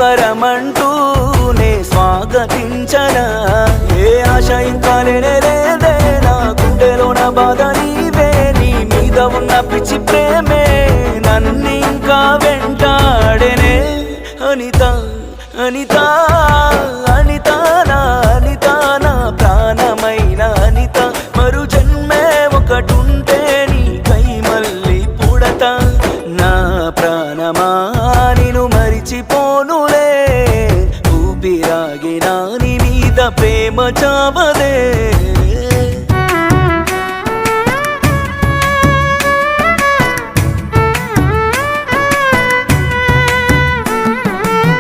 వరమంటూనే స్వాగతించనా ఏ ఆశ ఇంకా లేదే నా గుండెలోన బాధ నీవే నీ మీద ఉన్న పిచ్చి ప్రేమే నన్నింకా వెంటాడెనే అనిత అనిత అనిత నా అనిత నా ప్రాణమైన అనిత మరు జన్మే ఒకటుంటే నీకై మళ్ళీ పుడతా నా ప్రాణమా నిన్ను మరిచిపోనులే ఊపిరాగినా నీ మీద ప్రేమ చావదే